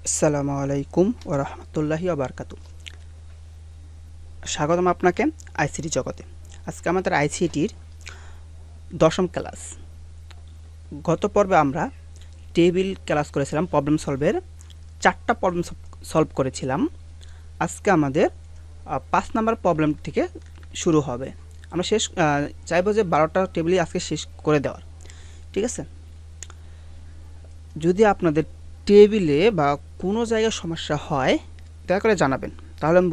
আসসালামু আলাইকুম ওয়া রাহমাতুল্লাহি ওয়া বারাকাতুহু। স্বাগতম আপনাকে আইসিটি জগতে। আজকে আমাদের আইসিটির 10ম ক্লাস। গত পর্বে আমরা টেবিল ক্লাস করেছিলাম, প্রবলেম সলভের 4টা প্রবলেম সলভ করেছিলাম। আজকে আমাদের 5 নাম্বার প্রবলেম থেকে শুরু হবে। আমরা চাইবো যে 12টা টেবিলই আজকে শেষ করে দেওয়ার, ঠিক আছে? যদি আপনাদের টেবিলে বা কোনো জায়গায় সমস্যা হয় দয়া করে জানাবেন, তাহলে আমি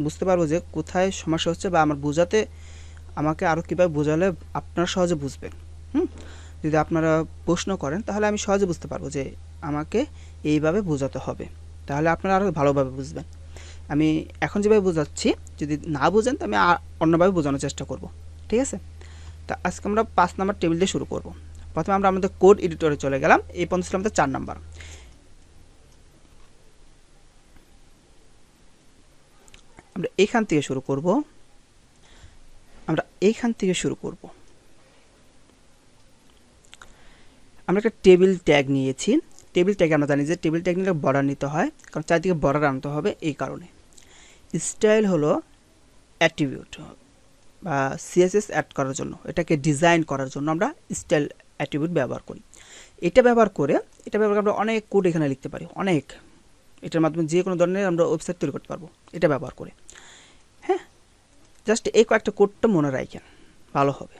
বুঝতে পারবো যে কোথায় সমস্যা হচ্ছে বা আমার বোঝাতে আমাকে আরও কীভাবে বোঝালে আপনারা সহজে বুঝবেন। যদি আপনারা প্রশ্ন করেন তাহলে আমি সহজে বুঝতে পারবো যে আমাকে এইভাবে বোঝাতে হবে, তাহলে আপনারা আরও ভালোভাবে বুঝবেন। আমি এখন যেভাবে বোঝাচ্ছি যদি না বুঝেন তো আমি অন্যভাবে বোঝানোর চেষ্টা করব, ঠিক আছে? তা আজকে আমরা 5 নাম্বার টেবিল দিয়ে শুরু করব। প্রথমে আমরা আমাদের কোড এডিটরে চলে গেলাম। এই পর্যন্ত ছিল আমাদের 4 নাম্বার। আমরা এইখান থেকে শুরু করব। আমরা একটা টেবিল ট্যাগ নিয়েছি। টেবিল ট্যাগে আমরা জানি যে টেবিল ট্যাগ নিলে বর্ডার নিতে হয়, কারণ চারদিকে বর্ডার আনতে হবে। এই কারণে স্টাইল হলো অ্যাট্রিবিউট বা সিএসএস অ্যাড করার জন্য, এটাকে ডিজাইন করার জন্য আমরা স্টাইল অ্যাট্রিবিউট ব্যবহার করি। এটা ব্যবহার করে আমরা অনেক কোড এখানে লিখতে পারি। এটার মাধ্যমে যে কোনো ধরনের আমরা ওয়েবসাইট তৈরি করতে পারবো এটা ব্যবহার করে। হ্যাঁ, জাস্ট এই কয়েকটা কোডটা মনে রাখেন, ভালো হবে।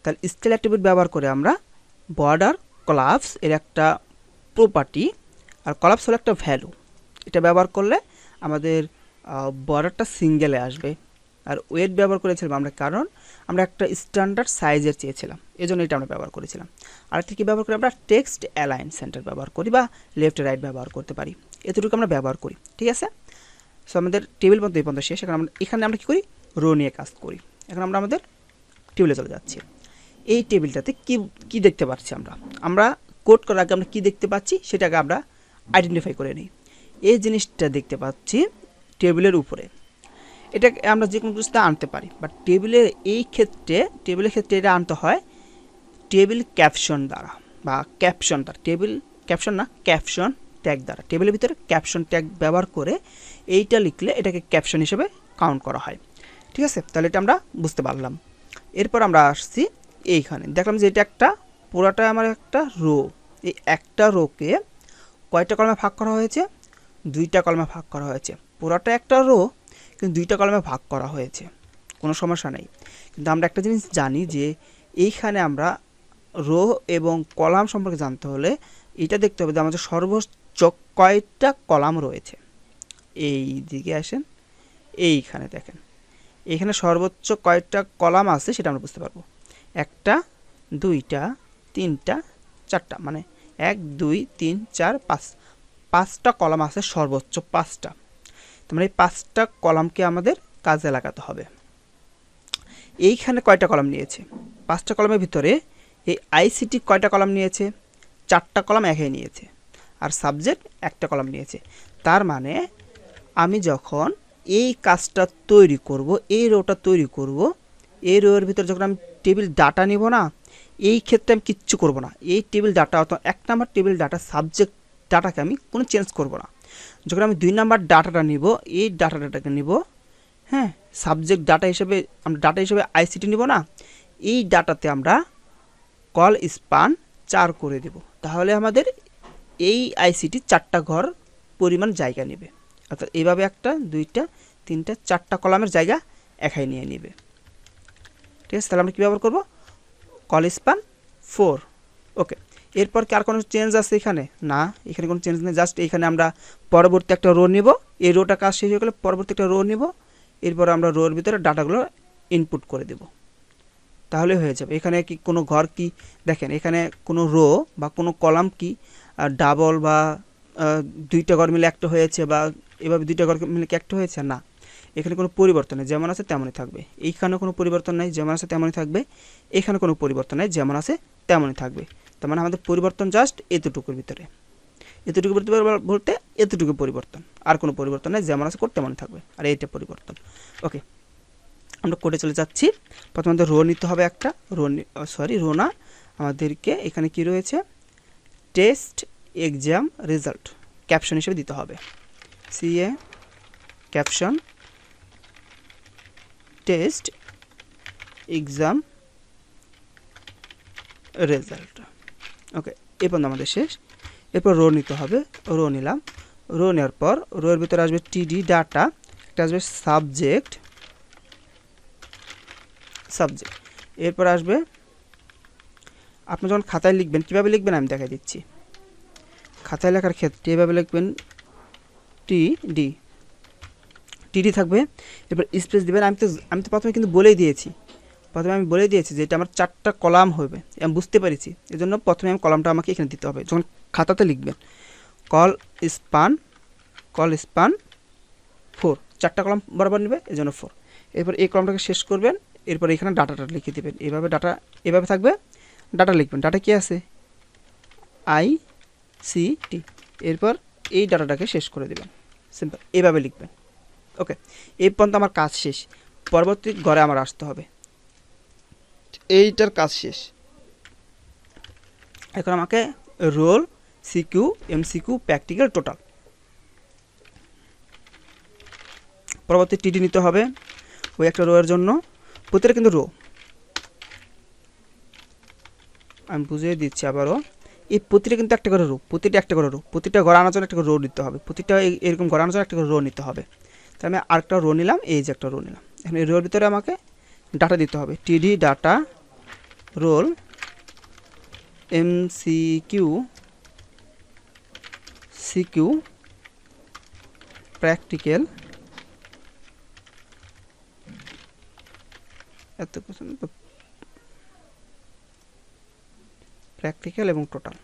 তাহলে স্টাইল অ্যাট্রিবিউট ব্যবহার করে আমরা বর্ডার কলাপস এর একটা প্রপার্টি, আর কলাপস হলো একটা ভ্যালু, এটা ব্যবহার করলে আমাদের বর্ডারটা সিঙ্গেলে আসবে। আর ওয়েট ব্যবহার করেছিলাম আমরা, কারণ আমরা একটা স্ট্যান্ডার্ড সাইজের চেয়েছিলাম, এই জন্য এটা আমরা ব্যবহার করেছিলাম। আরেকটা কী ব্যবহার করি আমরা, টেক্সট অ্যালাইন সেন্টার ব্যবহার করি বা লেফট রাইট ব্যবহার করতে পারি। এতটুকু আমরা ব্যবহার করি, ঠিক আছে? সো আমাদের টেবিল পর্যন্ত এই পর্যন্ত শেষ। এখানে আমরা কী করি, রো নিয়ে কাজ করি। এখন আমরা আমাদের টেবিলে চলে যাচ্ছি। এই টেবিলটাতে কি দেখতে পাচ্ছি আমরা কোড করার আগে আমরা কী দেখতে পাচ্ছি সেটাকে আমরা আইডেন্টিফাই করে নিই। এই জিনিসটা দেখতে পাচ্ছি টেবিলের উপরে, এটাকে আমরা যে কোনো কিছুতে আনতে পারি, বাট টেবিলের ক্ষেত্রে এটা আনতে হয় টেবিল ক্যাপশন দ্বারা বা ক্যাপশন দ্বারা। টেবিল ক্যাপশন না, ক্যাপশন ট্যাগ দ্বারা। টেবিলের ভিতরে ক্যাপশন ট্যাগ ব্যবহার করে এইটা লিখলে এটাকে ক্যাপশন হিসেবে কাউন্ট করা হয়, ঠিক আছে? তাহলে এটা আমরা বুঝতে পারলাম। এরপর আমরা আসছি এইখানে, দেখলাম যে এটা পুরাটা আমার একটা রো। এই একটা রোকে কয়টা কলমে ভাগ করা হয়েছে? 2টা কলমে ভাগ করা হয়েছে। পুরাটা একটা রো কিন্তু 2টা কলমে ভাগ করা হয়েছে, কোনো সমস্যা নেই। কিন্তু আমরা একটা জিনিস জানি যে এইখানে আমরা রো এবং কলাম সম্পর্কে জানতে হলে এটা দেখতে হবে যে আমাদের সর্বোচ্চ কয়টা কলাম রয়েছে। এই দিকে আসেন, এইখানে দেখেন এখানে সর্বোচ্চ কয়টা কলাম আছে সেটা আমরা বুঝতে পারবো। 1টা 2টা 3টা 4টা, মানে 1 2 3 4 5, 5টা কলাম আছে, সর্বোচ্চ 5টা। তার মানে এই 5টা কলামকে আমাদের কাজে লাগাতে হবে। এইখানে কয়টা কলাম নিয়েছে? 5টা কলামের ভিতরে এই আইসিটি কয়টা কলাম নিয়েছে? 4টা কলাম একাই নিয়েছে, আর সাবজেক্ট 1টা কলাম নিয়েছে। তার মানে আমি যখন এই কাজটা তৈরি করব, এই রোটা তৈরি করব, এই রোয়ের ভিতরে যখন আমি টেবিল ডাটা নিব না, এই ক্ষেত্রে আমি কিচ্ছু করব না। এই টেবিল ডাটা অর্থাৎ 1 নাম্বার টেবিল ডাটা সাবজেক্ট ডাটাকে আমি কোনো চেঞ্জ করব না। যখন আমি 2 নাম্বার ডাটাটা নিব, এই ডাটাটাকে নিব, হ্যাঁ, সাবজেক্ট ডাটা হিসেবে আমরা ডাটা হিসেবে আইসিটি নিব না, এই ডাটাতে আমরা কল স্পান 4 করে দেব। তাহলে আমাদের এই আইসিটি 4টা ঘর পরিমাণ জায়গা নেবে, অর্থাৎ এইভাবে 1টা 2টা 3টা 4টা কলামের জায়গা একাই নিয়ে নেবে, ঠিক আছে? তাহলে আমরা কী ব্যবহার করব? Call span 4। ওকে, এরপর কি আর কোনো চেঞ্জ আছে এখানে? না, এখানে কোনো চেঞ্জ নেই। জাস্ট এখানে আমরা পরবর্তী একটা রো নিব, এই রোটা কাজ শেষ হয়ে গেলে পরবর্তী একটা রো নিব, এরপর আমরা রোর ভিতরে ডাটাগুলো ইনপুট করে দেব, তাহলে হয়ে যাবে। এখানে কি কোনো ঘর কি দেখেন, এখানে কোনো রো বা কোনো কলাম কি ডাবল বা 2টা ঘর মিলে একটা হয়েছে বা এভাবে 2টা ঘর মিলে কি একটা হয়েছে? না, এখানে কোনো পরিবর্তন নেই, যেমন আছে তেমনই থাকবে। এইখানে কোনো পরিবর্তন নাই, যেমন আছে তেমনই থাকবে। এখানে কোনো পরিবর্তন নাই, যেমন আছে তেমনই থাকবে। তার মানে আমাদের পরিবর্তন জাস্ট এতটুকুর ভিতরে, এতটুকু বলতে এতটুকু পরিবর্তন, আর কোনো পরিবর্তন নেই, যেমন আছে কোড তেমনই থাকবে, আর এইটা পরিবর্তন। ওকে, আমরা কোডে চলে যাচ্ছি। প্রথমে আমাদের রো নিতে হবে একটা, রো না, আমাদেরকে এখানে কি রয়েছে, টেস্ট এক্সাম রেজাল্ট, ক্যাপশন হিসেবে দিতে হবে, CA caption test exam result. Okay, এই পর্যন্ত আমাদের শেষ। এরপর রো নিতে হবে, রো নিলাম। রো নেওয়ার পর রোয়ের ভিতরে আসবে টিডি ডাটা, একটা আসবে সাবজেক্ট, এরপর আসবে আপনি যখন খাতায় লিখবেন কীভাবে লিখবেন আমি দেখাই দিচ্ছি। খাতায় লেখার ক্ষেত্রে এভাবে লিখবেন টিডি থাকবে, এরপর স্পেস দেবেন। আমি তো প্রথমে কিন্তু বলেই দিয়েছি, যে এটা আমার 4টা কলাম হবে, আমি বুঝতে পেরেছি। এজন্য প্রথমে আমি কলামটা আমাকে এখানে দিতে হবে। যখন খাতাতে লিখবেন কল স্পান 4, 4টা কলাম বরাবর নেবে, এই জন্য 4। এরপর এই কলামটাকে শেষ করবেন, এরপর এখানে ডাটাটা লিখে দেবেন। এভাবে থাকবে, ডাটা লিখবেন। ডাটা কি আছে, ICT, এরপর এই ডাটাটাকে শেষ করে দেবেন, সিম্পল এইভাবে লিখবেন। ওকে, এই পর্যন্ত আমার কাজ শেষ। পরবর্তী ঘরে আমার আসতে হবে, এইটার কাজ শেষ। এখন আমাকে roll, CQ, MCQ, practical, total, পরবর্তী টিডি নিতে হবে ওই একটা রো এর জন্য। প্রতিটা কিন্তু রো, আমি বুঝিয়ে দিচ্ছি আবারও, এই প্রতিটা কিন্তু একটা করে রো, প্রতিটা ঘর আনার জন্য একটা করে রো নিতে হবে, প্রতিটা এরকম ঘর আনার জন্য একটা করে রো নিতে হবে। তাই আমি আরেকটা রো নিলাম, এই যে একটা রো নিলাম। এখন এই রোর ভিতরে আমাকে ডাটা দিতে হবে, TD data roll MCQ CQ practical, practical এবং টোটাল।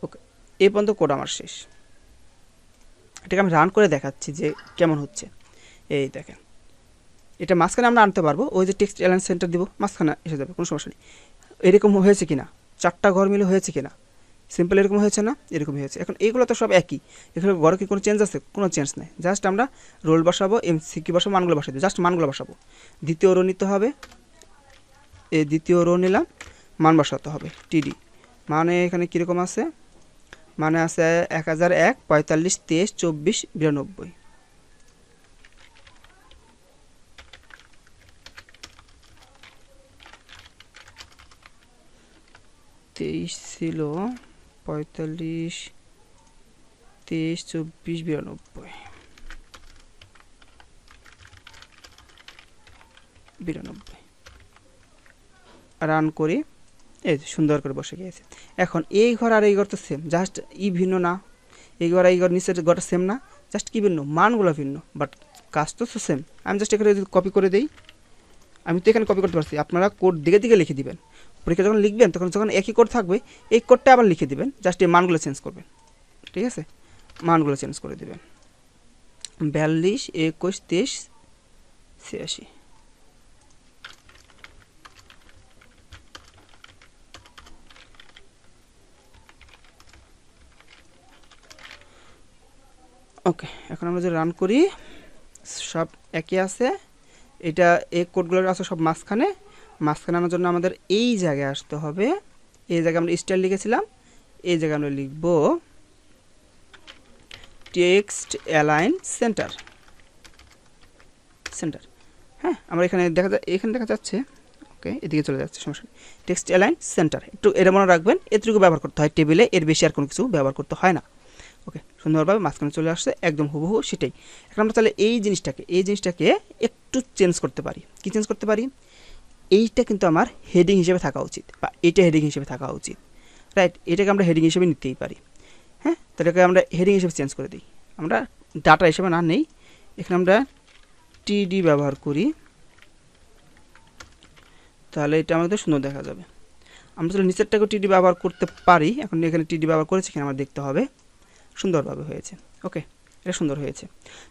ওকে, এই পর্যন্ত কোড আমার শেষ। এটাকে আমি রান করে দেখাচ্ছি যে কেমন হচ্ছে। এই দেখেন, এটা মাঝখানে আমরা আনতে পারবো, ওই যে টেক্সট অ্যালাইন সেন্টার দিব, মাঝখানে এসে যাবে, কোনো সমস্যা নেই। এরকম হয়েছে কিনা, 4টা ঘর মিলে হয়েছে কিনা, সিম্পল এরকম হয়েছে না, এরকম হয়েছে। এখন এইগুলো তো সব একই, এখানে ঘরে কি কোনো চেঞ্জ আছে, কোনো চেঞ্জ নেই। জাস্ট আমরা রোল বসাবো, MCQ বসাবো, মানগুলো বসাবো, জাস্ট মানগুলো বসাবো। দ্বিতীয় রো নিতে হবে, এই দ্বিতীয় রো নিলাম, মান বসাতে হবে টিডি। মানে এখানে কীরকম আছে, মানে আছে 1001, 45, 23, 24, 92। তেইশ ছিল, 45, 23, 24, 92। রান করি, এই সুন্দর করে বসে গিয়েছে। এখন এই ঘর আর এই ঘর তো সেম, জাস্ট ভিন্ন না, এই ঘর নিচের ঘরটা সেম না, জাস্ট কি ভিন্ন, মানগুলো ভিন্ন, বাট কাজ তো সেম। আমি জাস্ট এখানে যদি কপি করে দিই, আমি তো এখানে কপি করতে পারছি, আপনারা কোড দিকে লিখে দিবেন। পরীক্ষা যখন লিখবেন তখন যখন একই কোড থাকবে, এই কোডটা আবার লিখে দিবেন, জাস্ট এই মানগুলো চেঞ্জ করবেন। ঠিক আছে, মানগুলো চেঞ্জ করে দিবেন, 42, 21, 23, 86। ওকে, এখন আমরা যে রান করি সব একই আছে। এটা এই কোডগুলো আছে সব মাঝখানে আনার জন্য আমাদের এই জায়গায় আসতে হবে। এই জায়গায় আমরা স্টাইল লিখেছিলাম, এই জায়গায় আমরা লিখব টেক্সট অ্যালাইন সেন্টার। হ্যাঁ, আমরা এখানে দেখা যাচ্ছে। ওকে, এদিকে চলে যাচ্ছে, সমস্যা নেই। টেক্সট অ্যালাইন সেন্টার, একটু এটা মনে রাখবেন, এটুকু ব্যবহার করতে হয় টেবিলে, এর বেশি আর কোনো কিছু ব্যবহার করতে হয় না। ওকে, সুন্দরভাবে মাঝখানে চলে আসছে, একদম হুবহু সেটাই। এখন আমরা তাহলে এই জিনিসটাকে একটু চেঞ্জ করতে পারি। কি চেঞ্জ করতে পারি, এইটা কিন্তু আমার হেডিং হিসেবে থাকা উচিত, বা এইটা হেডিং হিসেবে থাকা উচিত, রাইট? এটাকে আমরা হেডিং হিসেবে নিতেই পারি। হ্যাঁ, তাহলে আমরা হেডিং হিসেবে চেঞ্জ করে দিই। আমরা ডাটা হিসেবে না নেই, এখানে আমরা টিডি ব্যবহার করি, তাহলে এটা আমাদের সুন্দর দেখা যাবে। আমরা তাহলে নিচেরটাকে টিডি ব্যবহার করতে পারি। এখন এখানে টিডি ব্যবহার করেছি কিনা আমরা দেখতে হবে। সুন্দরভাবে হয়েছে। ওকে, এটা সুন্দর হয়েছে।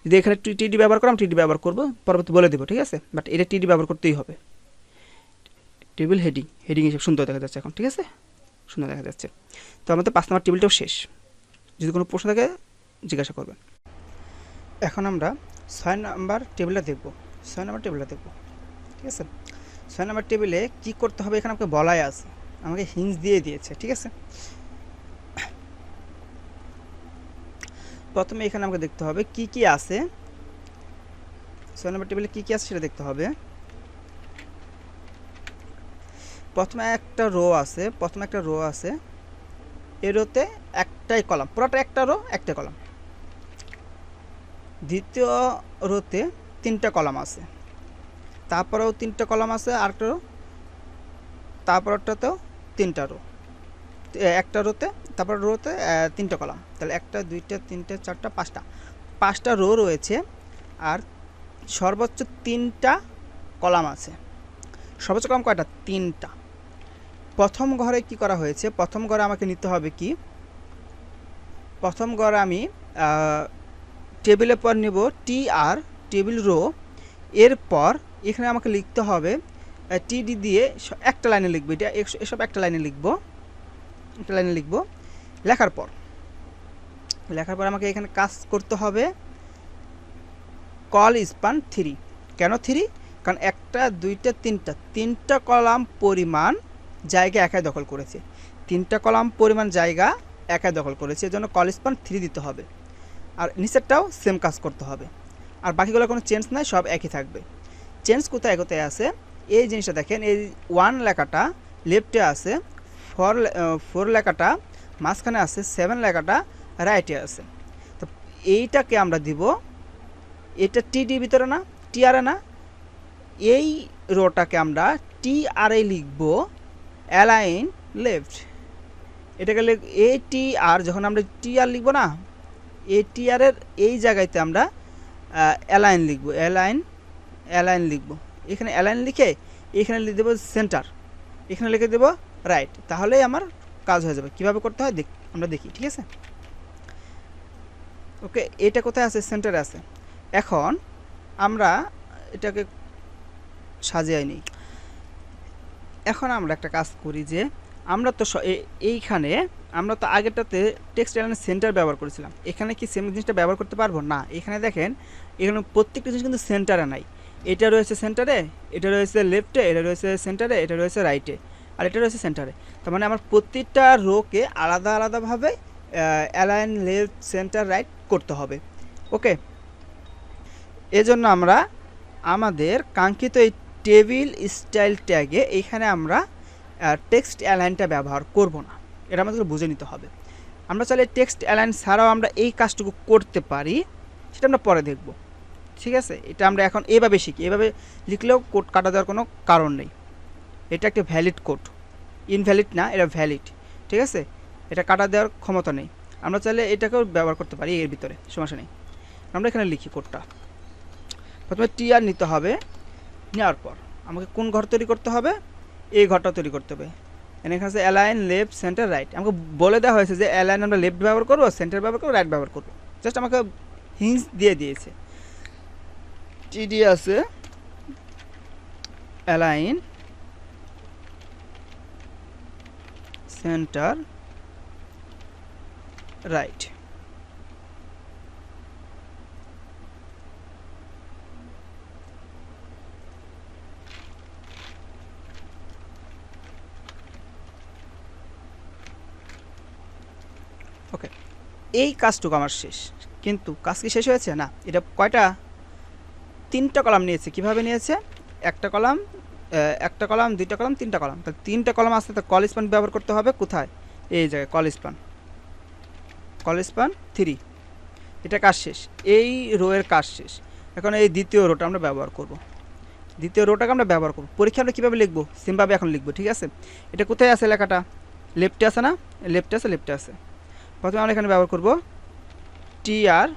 যদি এখানে টিডি ব্যবহার করাম, টিডি ব্যবহার করবো, পরবর্তী বলে দেবো, ঠিক আছে? বাট এটা টিডি ব্যবহার করতেই হবে। টেবিল হেডিং হিসেবে সুন্দর দেখা যাচ্ছে এখন, ঠিক আছে? সুন্দর দেখা যাচ্ছে। তো আমাদের 5 নম্বর টেবিলটাও শেষ। যদি কোনো প্রশ্ন থাকে জিজ্ঞাসা করবেন। এখন আমরা 6 নম্বর টেবিলটা দেখব। ঠিক আছে, 6 নম্বর টেবিলে কি করতে হবে এখানে আমাকে বলাই আছে, আমাকে হিন্স দিয়ে দিয়েছে, ঠিক আছে। প্রথমে এখানে আমাকে দেখতে হবে কি কি আছে, 6 নম্বর টেবিলে কি কি আছে সেটা দেখতে হবে। প্রথমে একটা রো আছে, এই রোতে একটাই কলাম, পুরোটা একটা রো একটা কলাম। দ্বিতীয় রোতে 3টা কলাম আছে, তারপরেও 3টা কলাম আছে, আরেকটা রো, তারপরটাতেও 3টা রো, একটা রোতে, তারপর রোতে 3টা কলাম, তাহলে 1টা 2টা 3টা 4টা 5টা রো রয়েছে, আর সর্বোচ্চ 3টা কলাম আছে। সর্বোচ্চ কলাম কয়টা? 3টা। প্রথম ঘরে কি করা হয়েছে, প্রথম ঘরে আমাকে নিতে হবে কি, প্রথম ঘরে আমি টেবিলের পর নেব টি আর টেবিল রো, এরপর এখানে আমাকে লিখতে হবে টিডি দিয়ে একটা লাইনে লিখবো, এটা এসব একটা লাইনে লিখবো, লেখার পর আমাকে এখানে কাজ করতে হবে কল স্পান 3। কেন 3? কারণ 1টা 2টা 3টা কলাম পরিমাণ জায়গা একাই দখল করেছে, 3টা কলাম পরিমাণ জায়গা একাই দখল করেছে, এজন্য কল স্পান 3 দিতে হবে। আর নিচেরটাও সেম কাজ করতে হবে, আর বাকিগুলো কোনো চেঞ্জ নাই, সব একই থাকবে। চেঞ্জ কোথায় আছে, এই জিনিসটা দেখেন, এই 1 লেখাটা লেফটে আছে, 4 লেখাটা মাঝখানে আছে, 7 লেখাটা রাইটে আছে। তো এইটাকে আমরা দিব, এটা টিডি ভিতরে না, টি আর না, এই রোটাকে আমরা টি আর এ লিখব অ্যালাইন লেফট। এটাকে এই টি আর, যখন আমরা টি আর লিখব না, এই টি আর এর এই জায়গাতে আমরা অ্যালাইন লিখব, অ্যালাইন লিখব। এখানে অ্যালাইন লিখে এখানে লিখে দেবো সেন্টার, এখানে লিখে দেবো রাইট, তাহলেই আমার কাজ হয়ে যাবে। কিভাবে করতে হয় আমরা দেখি, ঠিক আছে। ওকে, এটা কোথায় আছে? সেন্টারে আছে। এখন আমরা এটাকে সাজিয়ে নিই। এখন আমরা একটা কাজ করি যে আমরা তো এইখানে আমরা তো আগেরটাতে টেক্সট অ্যালাইন সেন্টার ব্যবহার করেছিলাম, এখানে কি সেম জিনিসটা ব্যবহার করতে পারবো না? এখানে দেখেন, এখানে প্রত্যেকটা জিনিস কিন্তু সেন্টারে নাই, এটা রয়েছে সেন্টারে, এটা রয়েছে লেফটে, এটা রয়েছে সেন্টারে, এটা রয়েছে রাইটে, আর এটা রয়েছে সেন্টারে। তার মানে আমার প্রত্যেকটা রোকে আলাদা আলাদাভাবে অ্যালাইন লেফট সেন্টার রাইট করতে হবে। ওকে, এজন্য আমরা আমাদের কাঙ্ক্ষিত এই টেবিল স্টাইল ট্যাগে এইখানে আমরা টেক্সট অ্যালাইনটা ব্যবহার করব না, এটা আমাদের বুঝে নিতে হবে। আমরা চাইলে টেক্সট অ্যালাইন ছাড়াও আমরা এই কাজটুকু করতে পারি, সেটা আমরা পরে দেখব, ঠিক আছে। এটা আমরা এখন এভাবে শিখি, এভাবে লিখলেও কোড কাটা দেওয়ার কোনো কারণ নেই। এটা একটা ভ্যালিড কোড, ইনভ্যালিড না, এটা ভ্যালিড, ঠিক আছে। এটা কাটা দেওয়ার ক্ষমতা নেই, আমরা চাইলে এটাকেও ব্যবহার করতে পারি, এর ভিতরে সমস্যা নেই। আমরা এখানে লিখি কোডটা। প্রথমে টি আর নিতে হবে, নেওয়ার পর আমাকে কোন ঘর তৈরি করতে হবে? এই ঘরটা তৈরি করতে হবে। এখানে আছে অ্যালাইন লেফট সেন্টার রাইট, আমাকে বলে দেওয়া হয়েছে যে অ্যালাইন আমরা লেফট ব্যবহার করবো, সেন্টার ব্যবহার করবো, রাইট ব্যবহার করবো, জাস্ট আমাকে হিন্স দিয়ে দিয়েছে। টিডি আছে অ্যালাইন সেন্টার রাইট। ওকে, এই কাজটুকু আমার শেষ, কিন্তু কাজ কি শেষ হয়েছে? না, এটা কয়টা? 3টা কলাম নিয়েছে। কিভাবে নিয়েছে? একটা কলাম, 2টা কলাম, 3টা কলাম, তাহলে 3টা কলাম আসতে তো কল স্পান ব্যবহার করতে হবে। কোথায়? এই জায়গায় কল স্পান 3। এটা কাজ শেষ, এই রোয়ের কাজ শেষ। এখন এই দ্বিতীয় রোটা আমরা ব্যবহার করব, পরীক্ষা আমরা কীভাবে লিখবো? সিমভাবে এখন লিখবো, ঠিক আছে। এটা কোথায় আছে? লেখাটা লেফটে আছে না? লেফটে আছে। প্রথমে আমরা এখানে ব্যবহার করব টি আর,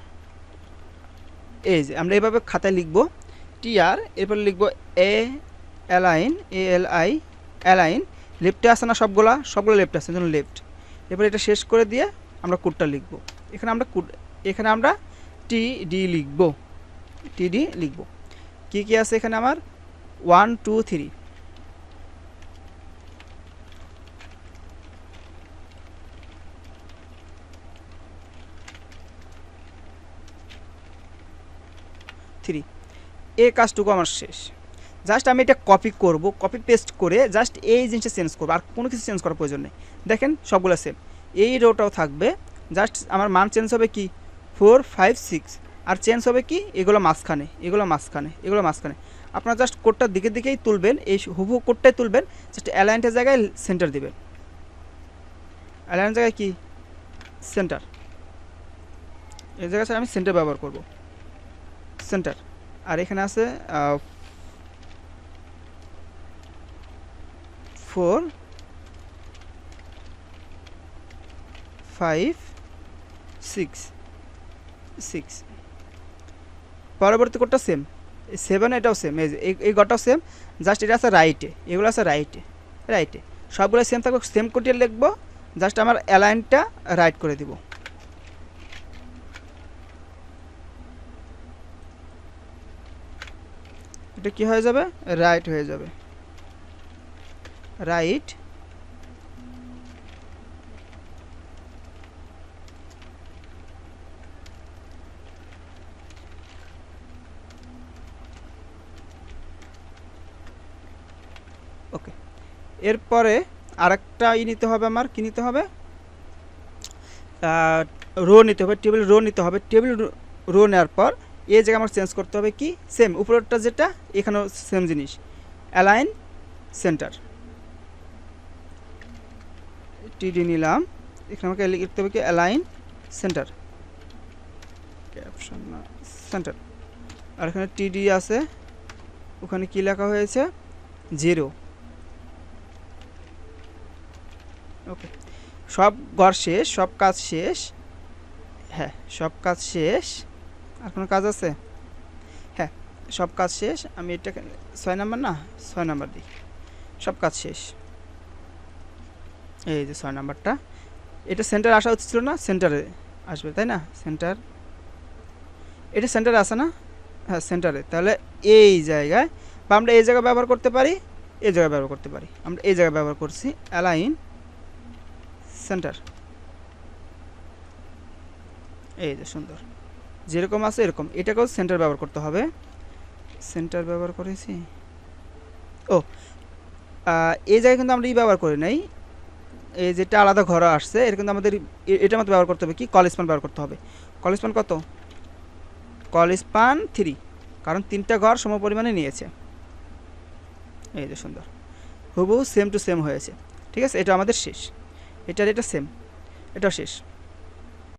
এই যে আমরা এইভাবে খাতায় লিখব টি আর, এরপর লিখব অ্যালাইন অ্যালাইন, লেফটে আছে না? সবগুলো লেফটে আছে, জন্য লেফট। এরপর এটা শেষ করে দিয়ে আমরা কোডটা লিখব। এখানে আমরা টিডি লিখব, কি আছে এখানে আমার? 1 2 3, এই কাজটুকু আমার শেষ। জাস্ট আমি এটা কপি করব, কপি পেস্ট করে জাস্ট এই জিনিসটা চেঞ্জ করবো, আর কোনো কিছু চেঞ্জ করার প্রয়োজন নেই। দেখেন সবগুলো সেম, এই রোটাও থাকবে, জাস্ট আমার মান চেঞ্জ হবে কি 4 5 6, আর চেঞ্জ হবে কি এগুলো মাঝখানে, এগুলো মাঝখানে, এগুলো মাঝখানে। আপনারা জাস্ট কোডটার দিকে দিকেই তুলবেন, এই হুবহু কোডটাই তুলবেন, জাস্ট অ্যালাইনটার জায়গায় সেন্টার দিবেন, অ্যালাইনের জায়গায় কি সেন্টার, এই জায়গায় আমি সেন্টার ব্যবহার করব, সেন্টার। আর এখানে আছে 4 5 6 6। পরবর্তী কোডটা সেম, 7 এটাও সেম, এই গটাও সেম, জাস্ট এটা আছে রাইটে, এগুলো আছে রাইটে, রাইটে সবগুলো সেম থাকবে, সেম কোডে লিখবো, জাস্ট আমার অ্যালাইনটা রাইট করে দিব। এটা কি হয়ে যাবে, রাইট হয়ে যাবে, রাইট। ওকে, এরপরে আরেকটা নিতে হবে, আমার কি নিতে হবে, রো নিতে হবে, টেবিল রো নিতে হবে। টেবিল রো নেওয়ার পর এই জায়গায় আমার চেঞ্জ করতে হবে কি সেম, উপরেরটা যেটা এখানেও সেম জিনিস, অ্যালাইন সেন্টার, টিডি নিলাম, এখানে আমাকে লিখতে হবে কি অ্যালাইন সেন্টার, ক্যাপশন না সেন্টার। আর এখানে টিডি আছে, ওখানে কি লেখা হয়েছে 0। ওকে, সব ঘর শেষ, সব কাজ শেষ, হ্যাঁ সব কাজ শেষ। আর কোনো কাজ আছে, হ্যাঁ সব কাজ শেষ। আমি এটা 6 নাম্বার না, 6 নাম্বার দিই, সব কাজ শেষ। এই যে 6 নাম্বারটা, এটা সেন্টার আসা উচিত ছিল না, সেন্টারে আসবে তাই না, সেন্টার, এটা সেন্টারে আসে না, হ্যাঁ সেন্টারে, তাহলে এই জায়গায়, বা আমরা এই জায়গায় ব্যবহার করতে পারি, এই জায়গায় ব্যবহার করতে পারি, আমরা এই জায়গায় ব্যবহার করছি অ্যালাইন সেন্টার। এই যে সুন্দর, যেরকম আছে এরকম, এটাকেও সেন্টার ব্যবহার করতে হবে, সেন্টার ব্যবহার করেছি। ও এই জায়গায় কিন্তু আমরা ব্যবহার করি নাই, এই যেটা আলাদা ঘর আসছে এটা কিন্তু আমাদের এটার মতো ব্যবহার করতে হবে কি, কল স্পান ব্যবহার করতে হবে। কল স্পান কত, কল স্পান 3, কারণ 3টা ঘর সম পরিমাণে নিয়েছে। এই যে সুন্দর, হুবহু সেম টু সেম হয়েছে। ঠিক আছে, এটা আমাদের শেষ, এটা সেম, এটাও শেষ।